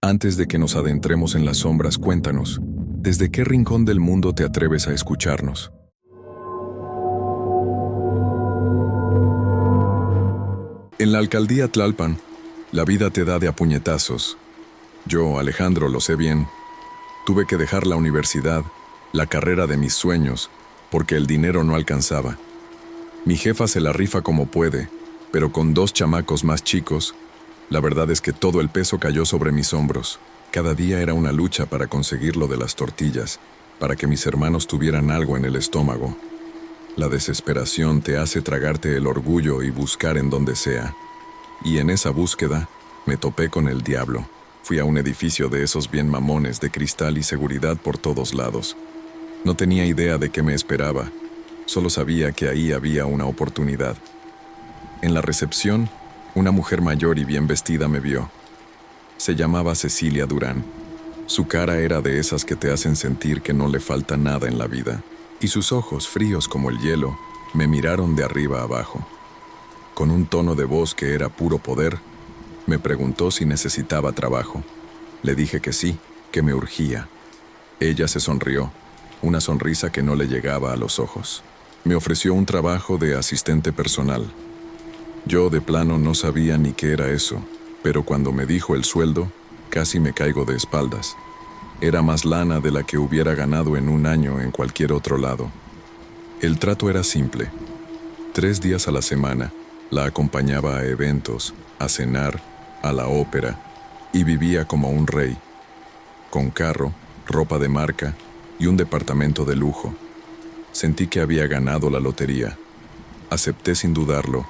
Antes de que nos adentremos en las sombras, cuéntanos, ¿desde qué rincón del mundo te atreves a escucharnos? En la alcaldía Tlalpan, la vida te da de a puñetazos. Yo, Alejandro, lo sé bien. Tuve que dejar la universidad, la carrera de mis sueños, porque el dinero no alcanzaba. Mi jefa se la rifa como puede, pero con 2 chamacos más chicos, la verdad es que todo el peso cayó sobre mis hombros. Cada día era una lucha para conseguir lo de las tortillas, para que mis hermanos tuvieran algo en el estómago. La desesperación te hace tragarte el orgullo y buscar en donde sea. Y en esa búsqueda, me topé con el diablo. Fui a un edificio de esos bien mamones de cristal y seguridad por todos lados. No tenía idea de qué me esperaba. Solo sabía que ahí había una oportunidad. En la recepción, una mujer mayor y bien vestida me vio. Se llamaba Cecilia Durán. Su cara era de esas que te hacen sentir que no le falta nada en la vida. Y sus ojos, fríos como el hielo, me miraron de arriba a abajo. Con un tono de voz que era puro poder, me preguntó si necesitaba trabajo. Le dije que sí, que me urgía. Ella se sonrió, una sonrisa que no le llegaba a los ojos. Me ofreció un trabajo de asistente personal. Yo de plano no sabía ni qué era eso, pero cuando me dijo el sueldo, casi me caigo de espaldas. Era más lana de la que hubiera ganado en un año en cualquier otro lado. El trato era simple. 3 días a la semana, la acompañaba a eventos, a cenar, a la ópera, y vivía como un rey, con carro, ropa de marca y un departamento de lujo. Sentí que había ganado la lotería. Acepté sin dudarlo.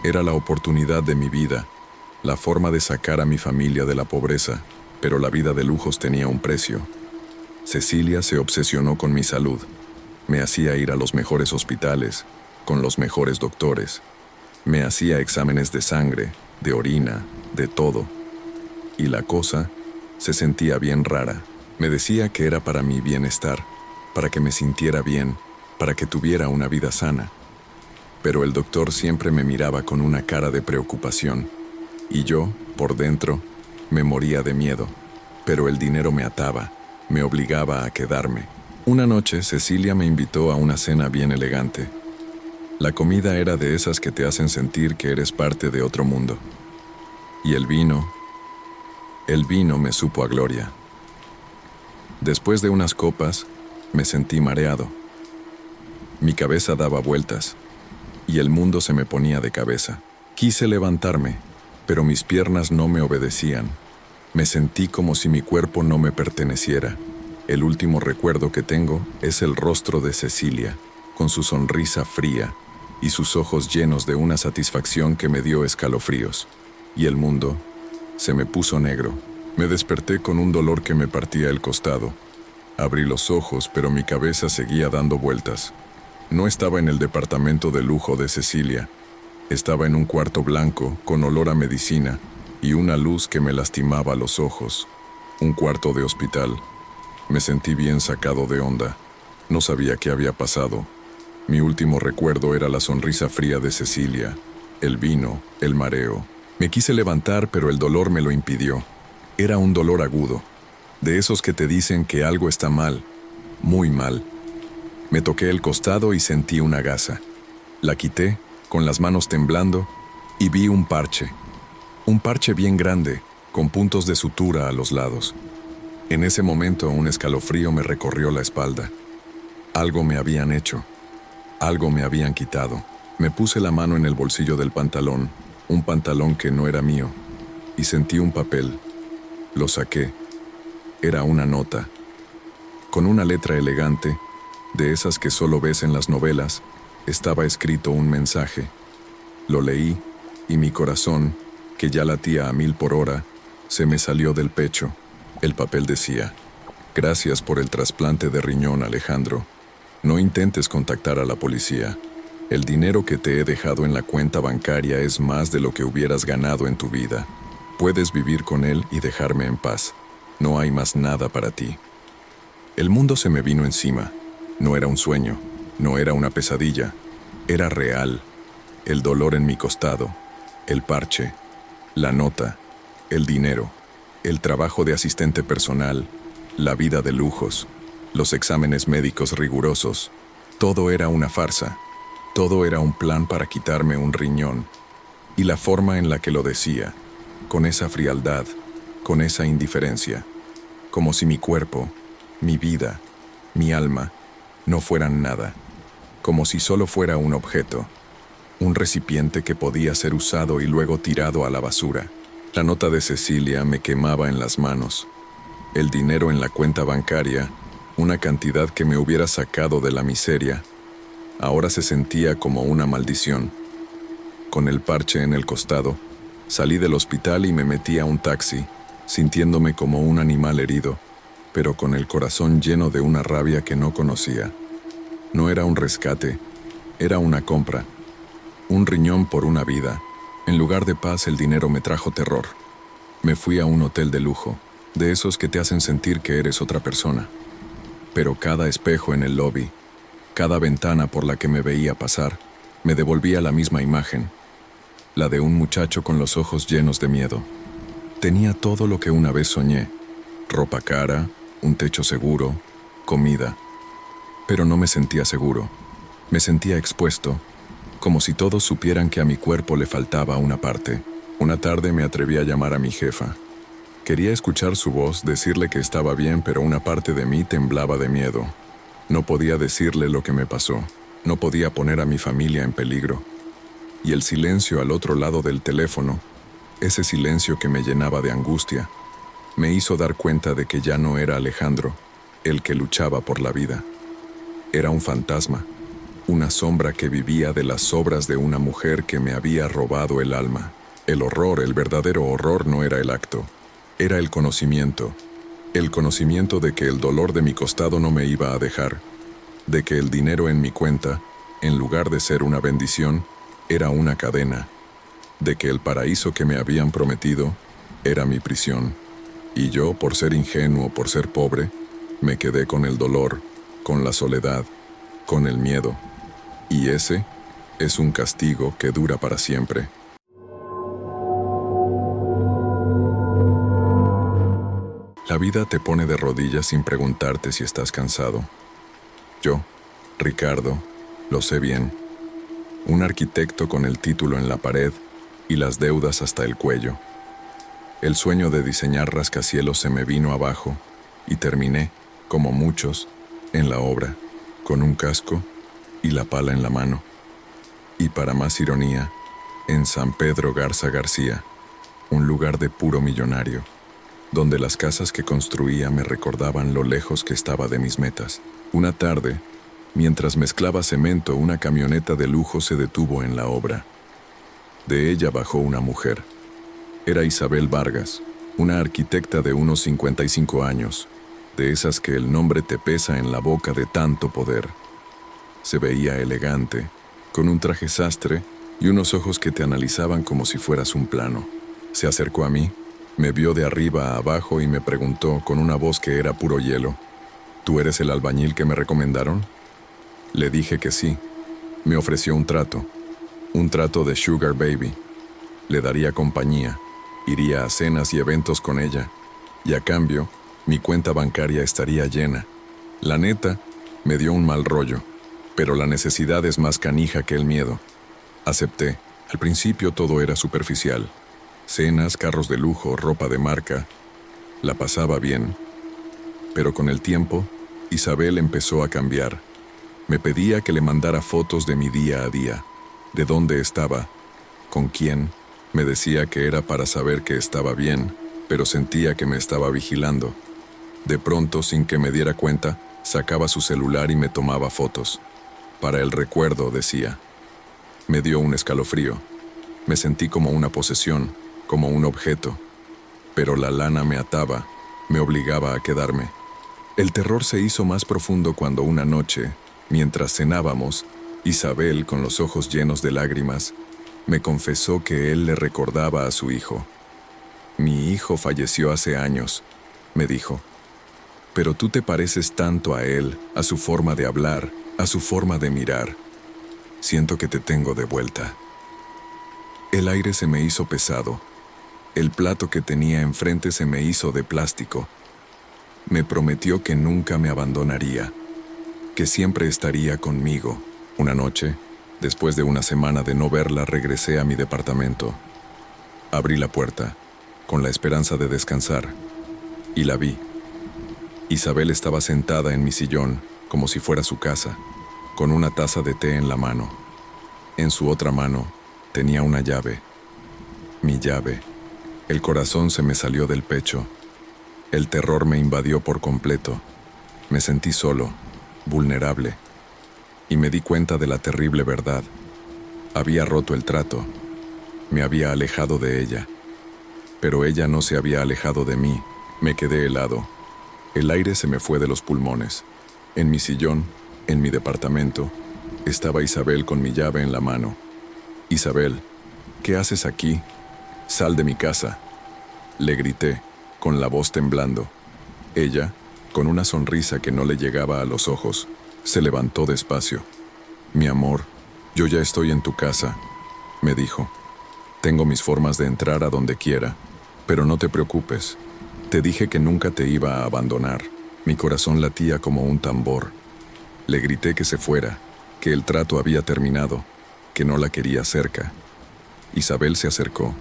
Era la oportunidad de mi vida, la forma de sacar a mi familia de la pobreza, pero la vida de lujos tenía un precio. Cecilia se obsesionó con mi salud. Me hacía ir a los mejores hospitales, con los mejores doctores. Me hacía exámenes de sangre, de orina, de todo. Y la cosa se sentía bien rara. Me decía que era para mi bienestar, para que me sintiera bien, para que tuviera una vida sana. Pero el doctor siempre me miraba con una cara de preocupación, y yo, por dentro, me moría de miedo. Pero el dinero me ataba, me obligaba a quedarme. Una noche, Cecilia me invitó a una cena bien elegante. La comida era de esas que te hacen sentir que eres parte de otro mundo. Y el vino me supo a gloria. Después de unas copas, me sentí mareado. Mi cabeza daba vueltas, y el mundo se me ponía de cabeza. Quise levantarme, pero mis piernas no me obedecían. Me sentí como si mi cuerpo no me perteneciera. El último recuerdo que tengo es el rostro de Cecilia, con su sonrisa fría y sus ojos llenos de una satisfacción que me dio escalofríos. Y el mundo se me puso negro. Me desperté con un dolor que me partía el costado. Abrí los ojos, pero mi cabeza seguía dando vueltas. No estaba en el departamento de lujo de Cecilia. Estaba en un cuarto blanco, con olor a medicina, y una luz que me lastimaba los ojos. Un cuarto de hospital. Me sentí bien sacado de onda. No sabía qué había pasado. Mi último recuerdo era la sonrisa fría de Cecilia, el vino, el mareo. Me quise levantar, pero el dolor me lo impidió. Era un dolor agudo, de esos que te dicen que algo está mal, muy mal. Me toqué el costado y sentí una gasa. La quité, con las manos temblando, y vi un parche bien grande, con puntos de sutura a los lados. En ese momento un escalofrío me recorrió la espalda. Algo me habían hecho, algo me habían quitado. Me puse la mano en el bolsillo del pantalón, un pantalón que no era mío, y sentí un papel. Lo saqué. Era una nota, con una letra elegante, de esas que solo ves en las novelas. Estaba escrito un mensaje. Lo leí, y mi corazón, que ya latía a 1000 por hora, se me salió del pecho. El papel decía: gracias por el trasplante de riñón, Alejandro. No intentes contactar a la policía. El dinero que te he dejado en la cuenta bancaria es más de lo que hubieras ganado en tu vida. Puedes vivir con él y dejarme en paz. No hay más nada para ti. El mundo se me vino encima. No era un sueño, no era una pesadilla. Era real. El dolor en mi costado, el parche, la nota, el dinero. El trabajo de asistente personal, la vida de lujos, los exámenes médicos rigurosos, todo era una farsa. Todo era un plan para quitarme un riñón. Y la forma en la que lo decía, con esa frialdad, con esa indiferencia, como si mi cuerpo, mi vida, mi alma, no fueran nada, como si solo fuera un objeto, un recipiente que podía ser usado y luego tirado a la basura. La nota de Cecilia me quemaba en las manos. El dinero en la cuenta bancaria, una cantidad que me hubiera sacado de la miseria, ahora se sentía como una maldición. Con el parche en el costado, salí del hospital y me metí a un taxi, sintiéndome como un animal herido, pero con el corazón lleno de una rabia que no conocía. No era un rescate, era una compra. Un riñón por una vida. En lugar de paz, el dinero me trajo terror. Me fui a un hotel de lujo, de esos que te hacen sentir que eres otra persona. Pero cada espejo en el lobby, cada ventana por la que me veía pasar, me devolvía la misma imagen, la de un muchacho con los ojos llenos de miedo. Tenía todo lo que una vez soñé: ropa cara, un techo seguro, comida. Pero no me sentía seguro. Me sentía expuesto, como si todos supieran que a mi cuerpo le faltaba una parte. Una tarde me atreví a llamar a mi jefa. Quería escuchar su voz, decirle que estaba bien, pero una parte de mí temblaba de miedo. No podía decirle lo que me pasó. No podía poner a mi familia en peligro. Y el silencio al otro lado del teléfono, ese silencio que me llenaba de angustia, me hizo dar cuenta de que ya no era Alejandro, el que luchaba por la vida. Era un fantasma, una sombra que vivía de las obras de una mujer que me había robado el alma. El horror, el verdadero horror, no era el acto, era el conocimiento de que el dolor de mi costado no me iba a dejar, de que el dinero en mi cuenta, en lugar de ser una bendición, era una cadena, de que el paraíso que me habían prometido era mi prisión. Y yo, por ser ingenuo, por ser pobre, me quedé con el dolor, con la soledad, con el miedo. Y ese es un castigo que dura para siempre. La vida te pone de rodillas sin preguntarte si estás cansado. Yo, Ricardo, lo sé bien. Un arquitecto con el título en la pared y las deudas hasta el cuello. El sueño de diseñar rascacielos se me vino abajo y terminé, como muchos, en la obra, con un casco y la pala en la mano. Y para más ironía, en San Pedro Garza García, un lugar de puro millonario, donde las casas que construía me recordaban lo lejos que estaba de mis metas. Una tarde, mientras mezclaba cemento, una camioneta de lujo se detuvo en la obra. De ella bajó una mujer. Era Isabel Vargas, una arquitecta de unos 55 años, de esas que el nombre te pesa en la boca de tanto poder. Se veía elegante, con un traje sastre y unos ojos que te analizaban como si fueras un plano. Se acercó a mí, me vio de arriba a abajo y me preguntó con una voz que era puro hielo: ¿Tú eres el albañil que me recomendaron? Le dije que sí. Me ofreció un trato de Sugar Baby. Le daría compañía, iría a cenas y eventos con ella, y a cambio, mi cuenta bancaria estaría llena. La neta, me dio un mal rollo, pero la necesidad es más canija que el miedo. Acepté. Al principio todo era superficial. Cenas, carros de lujo, ropa de marca. La pasaba bien. Pero con el tiempo, Isabel empezó a cambiar. Me pedía que le mandara fotos de mi día a día, de dónde estaba, con quién. Me decía que era para saber que estaba bien, pero sentía que me estaba vigilando. De pronto, sin que me diera cuenta, sacaba su celular y me tomaba fotos. Para el recuerdo, decía. Me dio un escalofrío. Me sentí como una posesión, como un objeto. Pero la lana me ataba, me obligaba a quedarme. El terror se hizo más profundo cuando una noche, mientras cenábamos, Isabel, con los ojos llenos de lágrimas, me confesó que él le recordaba a su hijo. Mi hijo falleció hace años, me dijo. Pero tú te pareces tanto a él, a su forma de hablar, a su forma de mirar. Siento que te tengo de vuelta. El aire se me hizo pesado. El plato que tenía enfrente se me hizo de plástico. Me prometió que nunca me abandonaría, que siempre estaría conmigo. Una noche, después de una semana de no verla, regresé a mi departamento. Abrí la puerta, con la esperanza de descansar, y la vi. Isabel estaba sentada en mi sillón, como si fuera su casa, con una taza de té en la mano. En su otra mano tenía una llave. Mi llave. El corazón se me salió del pecho. El terror me invadió por completo. Me sentí solo, vulnerable, y me di cuenta de la terrible verdad. Había roto el trato. Me había alejado de ella. Pero ella no se había alejado de mí. Me quedé helado. El aire se me fue de los pulmones. En mi sillón, en mi departamento, estaba Isabel con mi llave en la mano. «Isabel, ¿qué haces aquí? Sal de mi casa», le grité, con la voz temblando. Ella, con una sonrisa que no le llegaba a los ojos, se levantó despacio. «Mi amor, yo ya estoy en tu casa», me dijo. «Tengo mis formas de entrar a donde quiera, pero no te preocupes. Te dije que nunca te iba a abandonar». Mi corazón latía como un tambor. Le grité que se fuera, que el trato había terminado, que no la quería cerca. Isabel se acercó,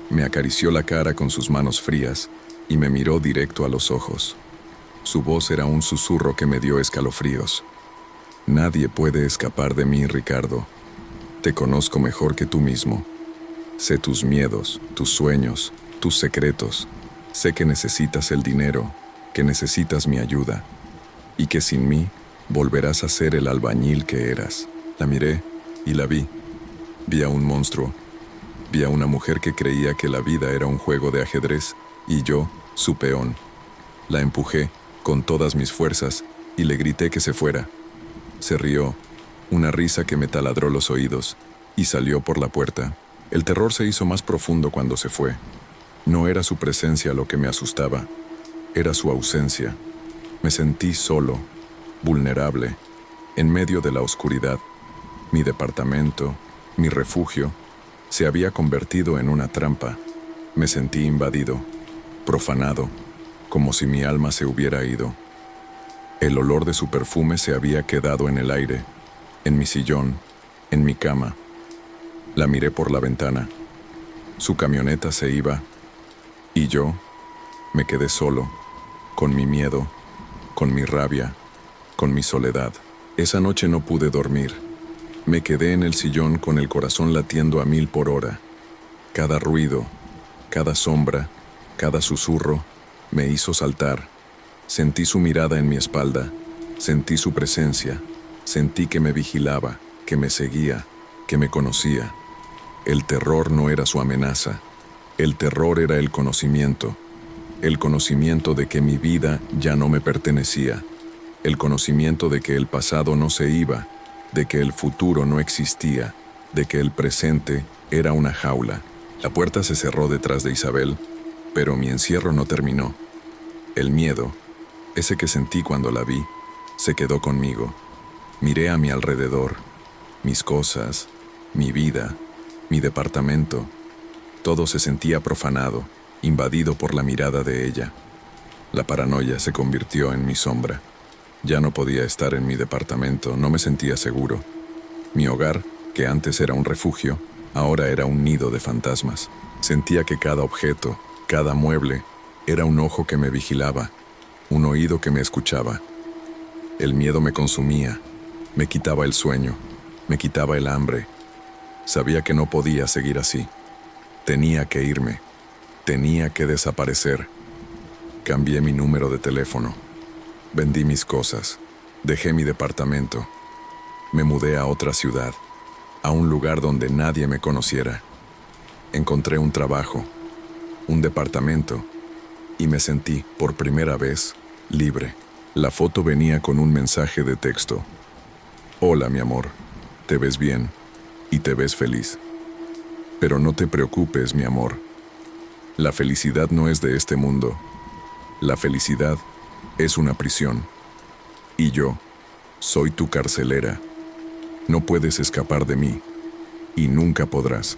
me acarició la cara con sus manos frías y me miró directo a los ojos. Su voz era un susurro que me dio escalofríos. «Nadie puede escapar de mí, Ricardo. Te conozco mejor que tú mismo. Sé tus miedos, tus sueños, tus secretos. Sé que necesitas el dinero, que necesitas mi ayuda, y que sin mí volverás a ser el albañil que eras». La miré y la vi. Vi a un monstruo. Vi a una mujer que creía que la vida era un juego de ajedrez, y yo, su peón. La empujé con todas mis fuerzas y le grité que se fuera. Se rió, una risa que me taladró los oídos, y salió por la puerta. El terror se hizo más profundo cuando se fue. No era su presencia lo que me asustaba, era su ausencia. Me sentí solo, vulnerable, en medio de la oscuridad. Mi departamento, mi refugio, se había convertido en una trampa. Me sentí invadido, profanado, como si mi alma se hubiera ido. El olor de su perfume se había quedado en el aire, en mi sillón, en mi cama. La miré por la ventana. Su camioneta se iba, y yo me quedé solo, con mi miedo, con mi rabia, con mi soledad. Esa noche no pude dormir. Me quedé en el sillón con el corazón latiendo a 1000 por hora. Cada ruido, cada sombra, cada susurro me hizo saltar. Sentí su mirada en mi espalda, sentí su presencia, sentí que me vigilaba, que me seguía, que me conocía. El terror no era su amenaza, el terror era el conocimiento de que mi vida ya no me pertenecía, el conocimiento de que el pasado no se iba, de que el futuro no existía, de que el presente era una jaula. La puerta se cerró detrás de Isabel, pero mi encierro no terminó. El miedo, ese que sentí cuando la vi, se quedó conmigo. Miré a mi alrededor, mis cosas, mi vida, mi departamento. Todo se sentía profanado, invadido por la mirada de ella. La paranoia se convirtió en mi sombra. Ya no podía estar en mi departamento, no me sentía seguro. Mi hogar, que antes era un refugio, ahora era un nido de fantasmas. Sentía que cada objeto, cada mueble, era un ojo que me vigilaba, un oído que me escuchaba. El miedo me consumía, me quitaba el sueño, me quitaba el hambre. Sabía que no podía seguir así. Tenía que irme, tenía que desaparecer. Cambié mi número de teléfono, vendí mis cosas, dejé mi departamento. Me mudé a otra ciudad, a un lugar donde nadie me conociera. Encontré un trabajo, un departamento, y me sentí, por primera vez, libre. La foto venía con un mensaje de texto. «Hola, mi amor, te ves bien y te ves feliz. Pero no te preocupes, mi amor. La felicidad no es de este mundo. La felicidad es una prisión. Y yo soy tu carcelera. No puedes escapar de mí, y nunca podrás».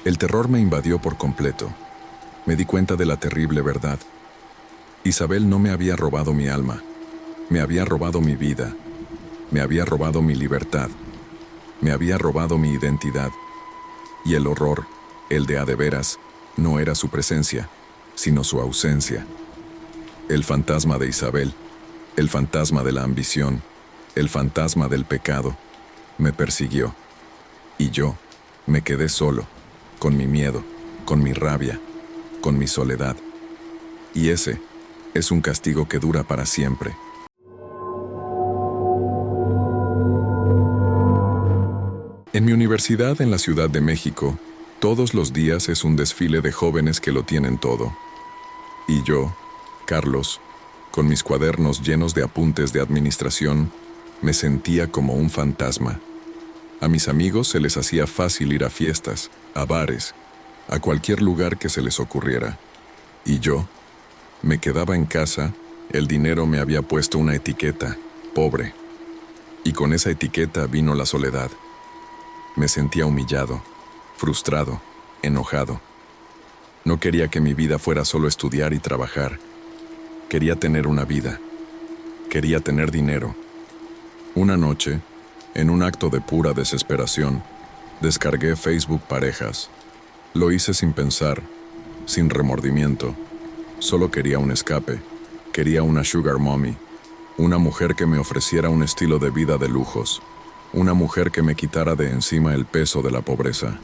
El terror me invadió por completo. me di cuenta de la terrible verdad. Isabel no me había robado mi alma, me había robado mi vida, me había robado mi libertad, me había robado mi identidad. Y el horror, el de a de veras, no era su presencia, sino su ausencia. El fantasma de Isabel, el fantasma de la ambición, el fantasma del pecado, me persiguió. Y yo me quedé solo, con mi miedo, con mi rabia, con mi soledad. Y ese es un castigo que dura para siempre. En mi universidad en la Ciudad de México, todos los días es un desfile de jóvenes que lo tienen todo. Y yo, Carlos, con mis cuadernos llenos de apuntes de administración, me sentía como un fantasma. A mis amigos se les hacía fácil ir a fiestas, a bares, a cualquier lugar que se les ocurriera. Y yo me quedaba en casa, el dinero me había puesto una etiqueta, pobre. Y con esa etiqueta vino la soledad. Me sentía humillado, frustrado, enojado. No quería que mi vida fuera solo estudiar y trabajar. Quería tener una vida. Quería tener dinero. Una noche, en un acto de pura desesperación, descargué Facebook Parejas. Lo hice sin pensar, sin remordimiento. Solo quería un escape. Quería una sugar mommy. Una mujer que me ofreciera un estilo de vida de lujos. Una mujer que me quitara de encima el peso de la pobreza.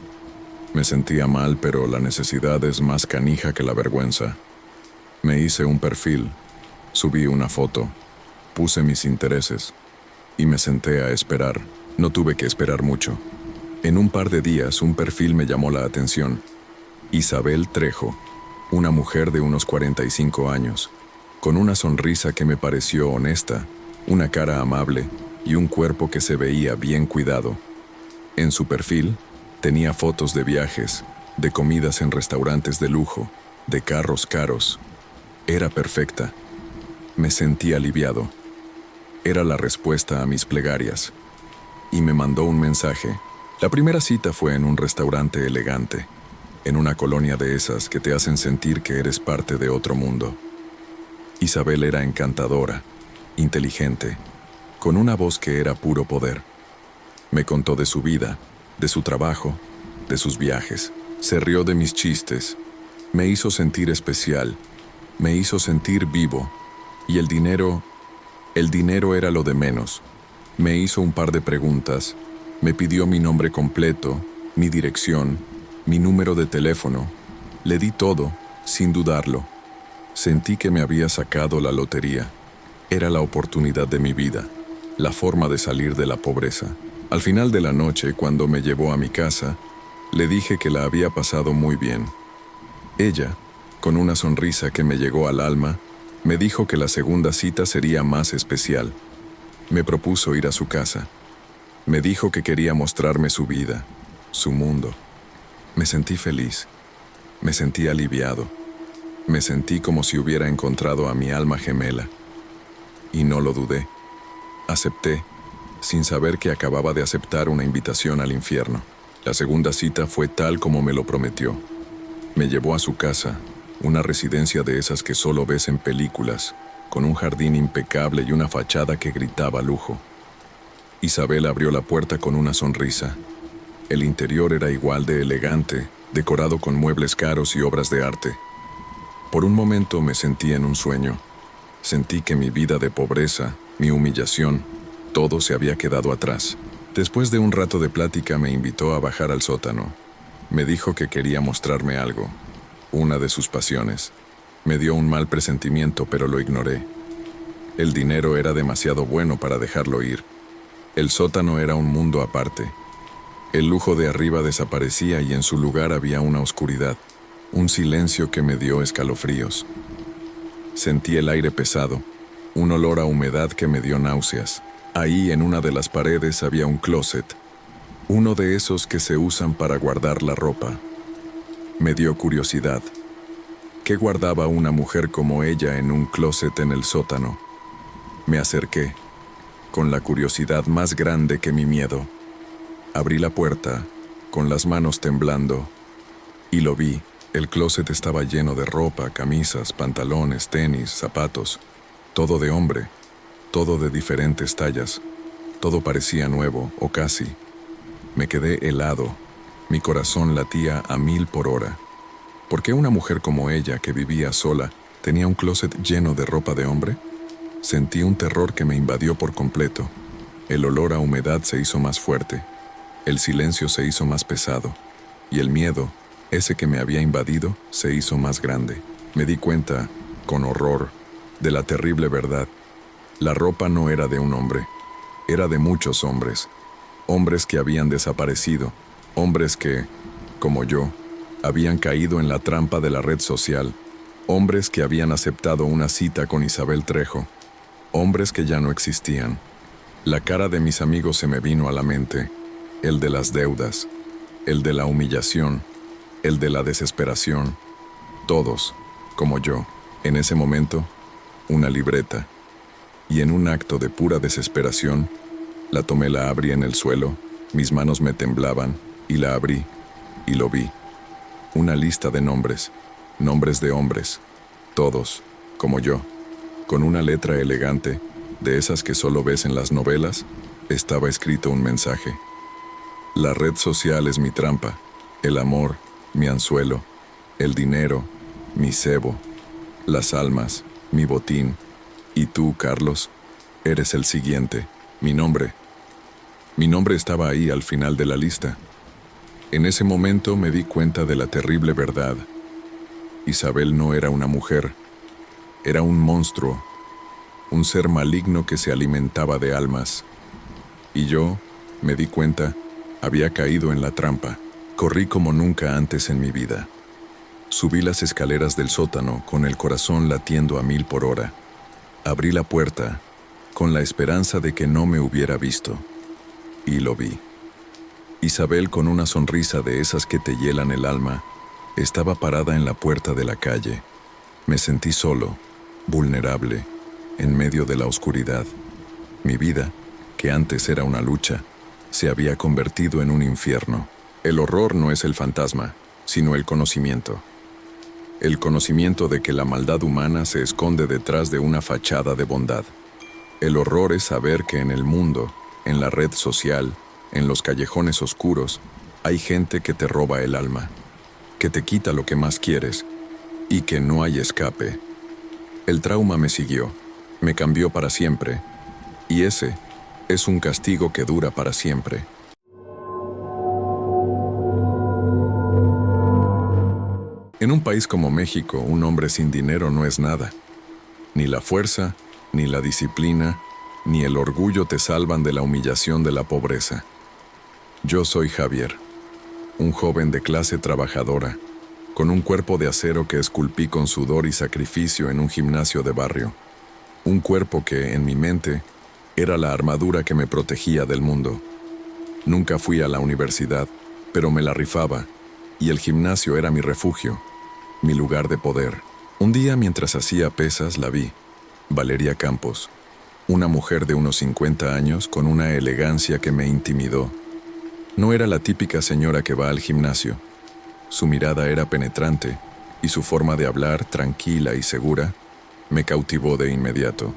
Me sentía mal, pero la necesidad es más canija que la vergüenza. Me hice un perfil, subí una foto, puse mis intereses y me senté a esperar. No tuve que esperar mucho. En un par de días un perfil me llamó la atención. Isabel Trejo, una mujer de unos 45 años, con una sonrisa que me pareció honesta, una cara amable y un cuerpo que se veía bien cuidado. En su perfil tenía fotos de viajes, de comidas en restaurantes de lujo, de carros caros. Era perfecta. Me sentí aliviado. Era la respuesta a mis plegarias. Y me mandó un mensaje. La primera cita fue en un restaurante elegante, en una colonia de esas que te hacen sentir que eres parte de otro mundo. Isabel era encantadora, inteligente, con una voz que era puro poder. Me contó de su vida, de su trabajo, de sus viajes. Se rió de mis chistes. Me hizo sentir especial. Me hizo sentir vivo. Y el dinero era lo de menos. Me hizo un par de preguntas. Me pidió mi nombre completo, mi dirección, mi número de teléfono. Le di todo, sin dudarlo. Sentí que me había sacado la lotería. Era la oportunidad de mi vida, la forma de salir de la pobreza. Al final de la noche, cuando me llevó a mi casa, le dije que la había pasado muy bien. Ella, con una sonrisa que me llegó al alma, me dijo que la segunda cita sería más especial. Me propuso ir a su casa. Me dijo que quería mostrarme su vida, su mundo. Me sentí feliz. Me sentí aliviado. Me sentí como si hubiera encontrado a mi alma gemela. Y no lo dudé. Acepté, sin saber que acababa de aceptar una invitación al infierno. La segunda cita fue tal como me lo prometió. Me llevó a su casa, una residencia de esas que solo ves en películas, con un jardín impecable y una fachada que gritaba lujo. Isabel abrió la puerta con una sonrisa. El interior era igual de elegante, decorado con muebles caros y obras de arte. Por un momento me sentí en un sueño. Sentí que mi vida de pobreza, mi humillación, todo se había quedado atrás. Después de un rato de plática me invitó a bajar al sótano. Me dijo que quería mostrarme algo, una de sus pasiones. Me dio un mal presentimiento, pero lo ignoré. El dinero era demasiado bueno para dejarlo ir. El sótano era un mundo aparte. El lujo de arriba desaparecía y en su lugar había una oscuridad, un silencio que me dio escalofríos. Sentí el aire pesado, un olor a humedad que me dio náuseas. Ahí en una de las paredes había un closet, uno de esos que se usan para guardar la ropa. Me dio curiosidad. ¿Qué guardaba una mujer como ella en un closet en el sótano? Me acerqué, con la curiosidad más grande que mi miedo. Abrí la puerta, con las manos temblando, y lo vi, El closet estaba lleno de ropa, camisas, pantalones, tenis, zapatos, todo de hombre, todo de diferentes tallas, todo parecía nuevo, o casi. Me quedé helado, mi corazón latía a 1000 por hora. ¿Por qué una mujer como ella, que vivía sola, tenía un closet lleno de ropa de hombre? Sentí un terror que me invadió por completo. El olor a humedad se hizo más fuerte, el silencio se hizo más pesado, y el miedo, ese que me había invadido, se hizo más grande. Me di cuenta, con horror, de la terrible verdad. La ropa no era de un hombre, era de muchos hombres. Hombres que habían desaparecido, hombres que, como yo, habían caído en la trampa de la red social, hombres que habían aceptado una cita con Isabel Trejo, hombres que ya no existían. La cara de mis amigos se me vino a la mente, el de las deudas, el de la humillación, el de la desesperación. Todos, como yo, en ese momento, una libreta, y en un acto de pura desesperación, la tomé, la abrí en el suelo, mis manos me temblaban, y la abrí, y lo vi. Una lista de nombres, nombres de hombres, todos, como yo, con una letra elegante, de esas que solo ves en las novelas, estaba escrito un mensaje. La red social es mi trampa, el amor, mi anzuelo, el dinero, mi cebo, las almas, mi botín, y tú, Carlos, eres el siguiente, mi nombre. Mi nombre estaba ahí al final de la lista. En ese momento me di cuenta de la terrible verdad. Isabel no era una mujer, era un monstruo, un ser maligno que se alimentaba de almas. Y yo, me di cuenta, había caído en la trampa. Corrí como nunca antes en mi vida. Subí las escaleras del sótano con el corazón latiendo a 1000 por hora. Abrí la puerta, con la esperanza de que no me hubiera visto. Y lo vi. Isabel, con una sonrisa de esas que te hielan el alma, estaba parada en la puerta de la calle. Me sentí solo, vulnerable, en medio de la oscuridad. Mi vida, que antes era una lucha, se había convertido en un infierno. El horror no es el fantasma, sino el conocimiento. El conocimiento de que la maldad humana se esconde detrás de una fachada de bondad. El horror es saber que en el mundo, en la red social, en los callejones oscuros, hay gente que te roba el alma, que te quita lo que más quieres, y que no hay escape. El trauma me siguió, me cambió para siempre, y ese es un castigo que dura para siempre. En un país como México, un hombre sin dinero no es nada. Ni la fuerza, ni la disciplina, ni el orgullo te salvan de la humillación de la pobreza. Yo soy Javier, un joven de clase trabajadora, con un cuerpo de acero que esculpí con sudor y sacrificio en un gimnasio de barrio. Un cuerpo que, en mi mente, era la armadura que me protegía del mundo. Nunca fui a la universidad, pero me la rifaba, y el gimnasio era mi refugio, mi lugar de poder. Un día, mientras hacía pesas, la vi, Valeria Campos, una mujer de unos 50 años con una elegancia que me intimidó. No era la típica señora que va al gimnasio. Su mirada era penetrante, y su forma de hablar, tranquila y segura, me cautivó de inmediato.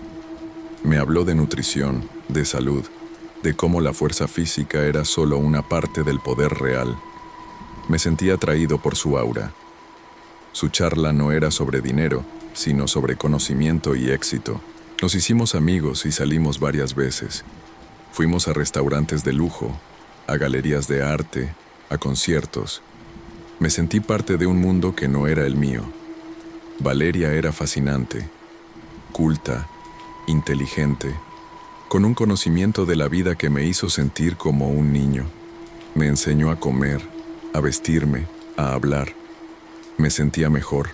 Me habló de nutrición, de salud, de cómo la fuerza física era solo una parte del poder real. Me sentí atraído por su aura. Su charla no era sobre dinero, sino sobre conocimiento y éxito. Nos hicimos amigos y salimos varias veces. Fuimos a restaurantes de lujo, a galerías de arte, a conciertos. Me sentí parte de un mundo que no era el mío. Valeria era fascinante, culta, inteligente, con un conocimiento de la vida que me hizo sentir como un niño. Me enseñó a comer, a vestirme, a hablar. Me sentía mejor,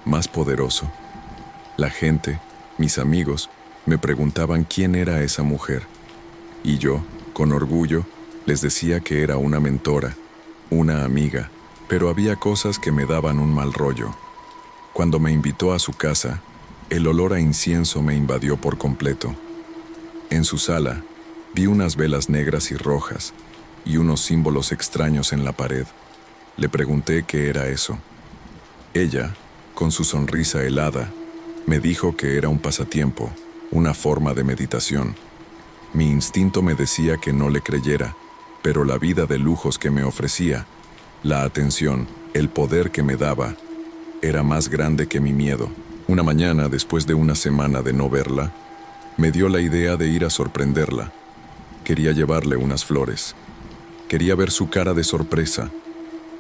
más poderoso. La gente, mis amigos, me preguntaban quién era esa mujer. Y yo, con orgullo, les decía que era una mentora, una amiga, pero había cosas que me daban un mal rollo. Cuando me invitó a su casa, el olor a incienso me invadió por completo. En su sala, vi unas velas negras y rojas y unos símbolos extraños en la pared. Le pregunté qué era eso. Ella, con su sonrisa helada, me dijo que era un pasatiempo, una forma de meditación. Mi instinto me decía que no le creyera, pero la vida de lujos que me ofrecía, la atención, el poder que me daba, era más grande que mi miedo. Una mañana, después de una semana de no verla, me dio la idea de ir a sorprenderla. Quería llevarle unas flores. Quería ver su cara de sorpresa.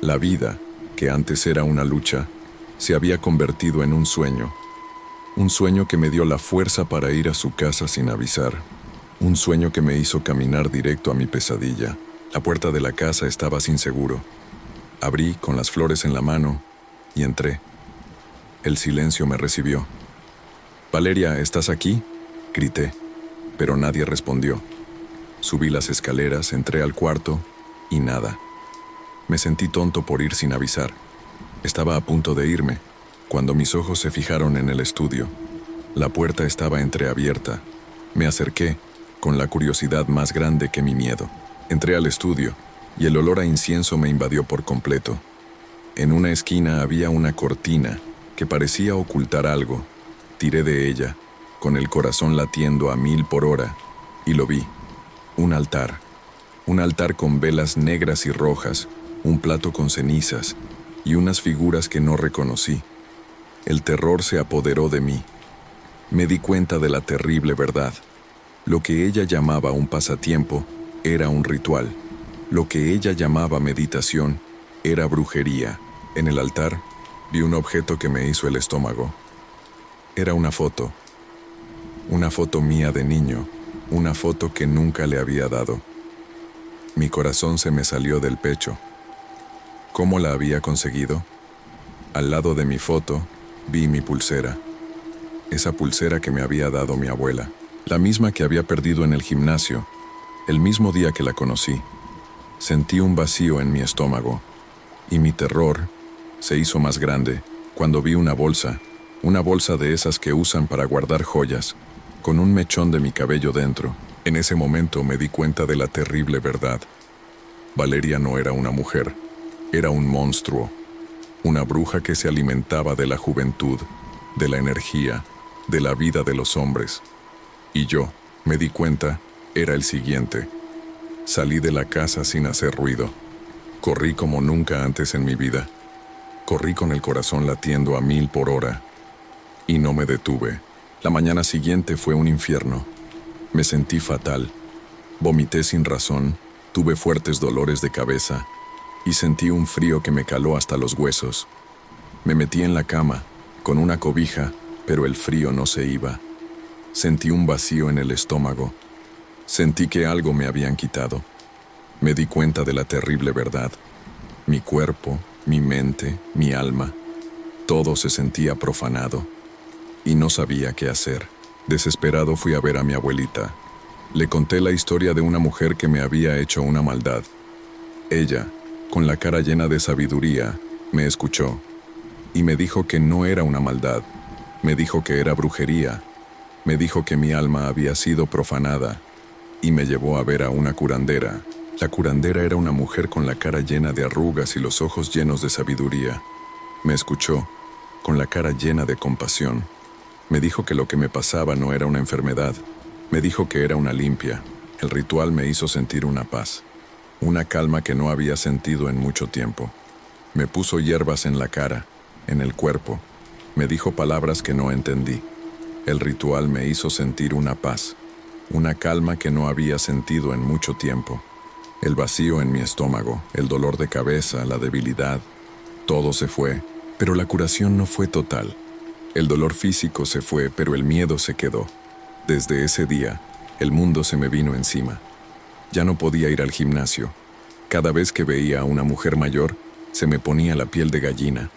La vida, que antes era una lucha, se había convertido en un sueño. Un sueño que me dio la fuerza para ir a su casa sin avisar. Un sueño que me hizo caminar directo a mi pesadilla. La puerta de la casa estaba sin seguro. Abrí con las flores en la mano y entré. El silencio me recibió. «Valeria, ¿estás aquí?», grité, pero nadie respondió. Subí las escaleras, entré al cuarto y nada. Me sentí tonto por ir sin avisar. Estaba a punto de irme, cuando mis ojos se fijaron en el estudio. La puerta estaba entreabierta. Me acerqué, con la curiosidad más grande que mi miedo. Entré al estudio, y el olor a incienso me invadió por completo. En una esquina había una cortina que parecía ocultar algo. Tiré de ella, con el corazón latiendo a 1000 por hora, y lo vi. Un altar con velas negras y rojas, un plato con cenizas y unas figuras que no reconocí. El terror se apoderó de mí. Me di cuenta de la terrible verdad. Lo que ella llamaba un pasatiempo era un ritual. Lo que ella llamaba meditación era brujería. En el altar vi un objeto que me hizo el estómago. Era una foto mía de niño, una foto que nunca le había dado. Mi corazón se me salió del pecho. ¿Cómo la había conseguido? Al lado de mi foto vi mi pulsera. Esa pulsera que me había dado mi abuela. La misma que había perdido en el gimnasio, el mismo día que la conocí. Sentí un vacío en mi estómago, y mi terror se hizo más grande cuando vi una bolsa de esas que usan para guardar joyas, con un mechón de mi cabello dentro. En ese momento me di cuenta de la terrible verdad. Valeria no era una mujer, era un monstruo, una bruja que se alimentaba de la juventud, de la energía, de la vida de los hombres. Y yo, me di cuenta, era el siguiente. Salí de la casa sin hacer ruido. Corrí como nunca antes en mi vida. Corrí con el corazón latiendo a 1000 por hora. Y no me detuve. La mañana siguiente fue un infierno. Me sentí fatal. Vomité sin razón, tuve fuertes dolores de cabeza y sentí un frío que me caló hasta los huesos. Me metí en la cama, con una cobija, pero el frío no se iba. Sentí un vacío en el estómago. Sentí que algo me habían quitado. Me di cuenta de la terrible verdad. Mi cuerpo, mi mente, mi alma, todo se sentía profanado. Y no sabía qué hacer. Desesperado fui a ver a mi abuelita. Le conté la historia de una mujer que me había hecho una maldad. Ella, con la cara llena de sabiduría, me escuchó y me dijo que no era una maldad. Me dijo que era brujería. Me dijo que mi alma había sido profanada y me llevó a ver a una curandera. La curandera era una mujer con la cara llena de arrugas y los ojos llenos de sabiduría. Me escuchó, con la cara llena de compasión. Me dijo que lo que me pasaba no era una enfermedad. Me dijo que era una limpia. El ritual me hizo sentir una paz, una calma que no había sentido en mucho tiempo. Me puso hierbas en la cara, en el cuerpo. Me dijo palabras que no entendí. El ritual me hizo sentir una paz, una calma que no había sentido en mucho tiempo. El vacío en mi estómago, el dolor de cabeza, la debilidad, todo se fue, pero la curación no fue total. El dolor físico se fue, pero el miedo se quedó. Desde ese día, el mundo se me vino encima. Ya no podía ir al gimnasio. Cada vez que veía a una mujer mayor, se me ponía la piel de gallina.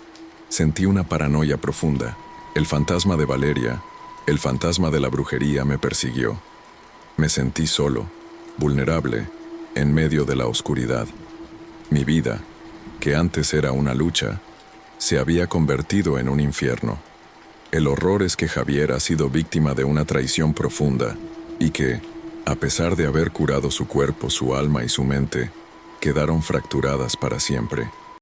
Sentí una paranoia profunda. El fantasma de Valeria, el fantasma de la brujería me persiguió. Me sentí solo, vulnerable, en medio de la oscuridad. Mi vida, que antes era una lucha, se había convertido en un infierno. El horror es que Javier ha sido víctima de una traición profunda y que, a pesar de haber curado su cuerpo, su alma y su mente, quedaron fracturadas para siempre.